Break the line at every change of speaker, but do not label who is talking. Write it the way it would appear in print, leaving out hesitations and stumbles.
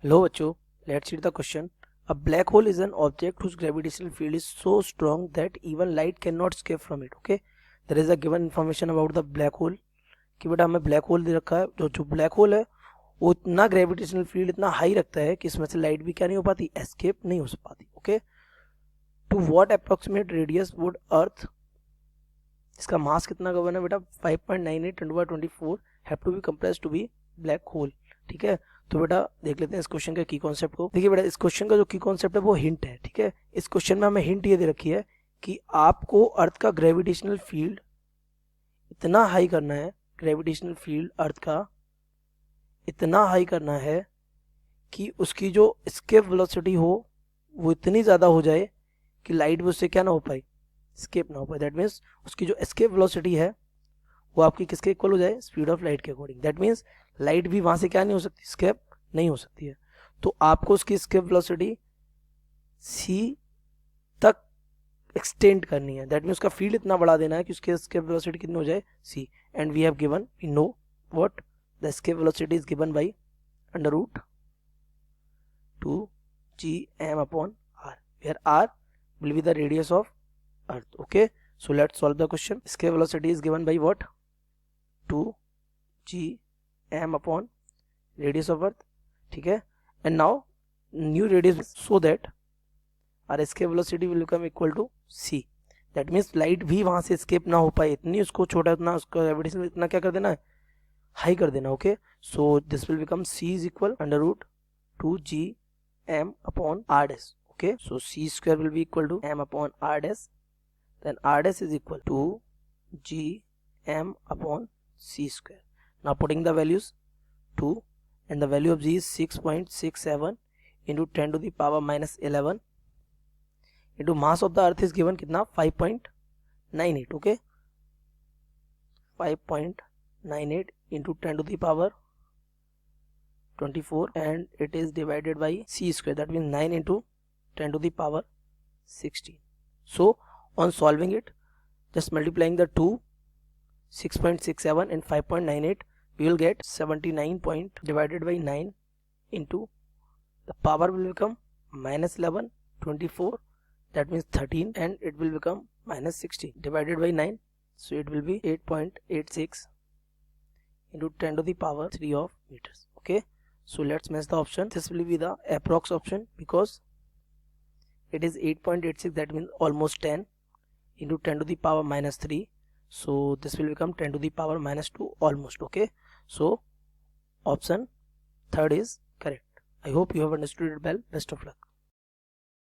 Hello बच्चों, let's read the question. A black hole is an object whose gravitational field is so strong that even light cannot escape from it. Okay, there is a given information about the black hole कि बेटा हमें black hole दे रखा है. जो black hole है वो इतना gravitational field इतना हाई रखता है कि इसमें से लाइट भी क्या नहीं हो पाती, एस्केप नहीं हो पाती. Okay, to what approximate radius would earth, इसका मास कितना का बना बेटा 5.98 10^24 have to be compressed to be black hole. ठीक है, तो बेटा देख लेते हैं इस क्वेश्चन के की कॉन्सेप्ट को. देखिए बेटा, इस क्वेश्चन का जो की कॉन्सेप्ट है वो हिंट है. ठीक है, इस क्वेश्चन में हमें हिंट ये दे रखी है कि आपको अर्थ का ग्रेविटेशनल फील्ड इतना हाई करना है, ग्रेविटेशनल फील्ड अर्थ का इतना हाई करना है कि उसकी जो एस्केप वेलोसिटी हो वो इतनी ज़्यादा हो जाए कि लाइट भी उससे क्या ना हो पाए, एस्केप ना हो पाए. दैट मीन्स उसकी जो एस्केप वेलोसिटी है वो आपकी किसके इक्वल हो जाए, स्पीड ऑफ लाइट के अकॉर्डिंग. दैट मीन्स लाइट भी वहां से क्या नहीं हो सकती, एस्केप नहीं हो सकती है. तो आपको उसकी एस्केप वेलोसिटी सी तक एक्सटेंड करनी है. दैट मीन्स उसका फील्ड इतना बढ़ा देना है कि उसकी एस्केप वेलोसिटी कितनी हो जाए, C. And we have given, we know what the escape velocity is given by √2gm/r, where r will be the radius of earth. Okay, so let's solve the question. Escape velocity is given by what, 2gm/radius of earth. ठीक है, and now new radius, so that our escape velocity will become equal to c. that means light भी वहां से escape ना हो पाए, इतनी उसको छोटा, इतना उसका ग्रेविटेशन इतना क्या कर देना है, हाई कर देना. Okay, so this will become c is equal √2gm/r dash. Okay, so c square will be equal to m/r dash, then r dash is equal to gm/c square. Now putting the values 2 and the value of g is 6.67 into 10 to the power minus 11 into mass of the earth is given कितना 5.98. okay, 5.98 into 10 to the power 24 and it is divided by c square, that means 9 into 10 to the power 16. So on solving it, just multiplying the 2, 6.67 and 5.98, we will get 79 point divided by 9 into the power will become minus 11, 24, that means 13, and it will become minus 16 divided by 9, so it will be 8.86 into 10 to the power 3 of meters. Okay, so let's match the option. This will be the approx option because it is 8.86, that means almost 10 into 10 to the power minus 3, so this will become 10 to the power minus 2 almost. Okay, so option third is correct. I hope you have understood it well. Best of luck.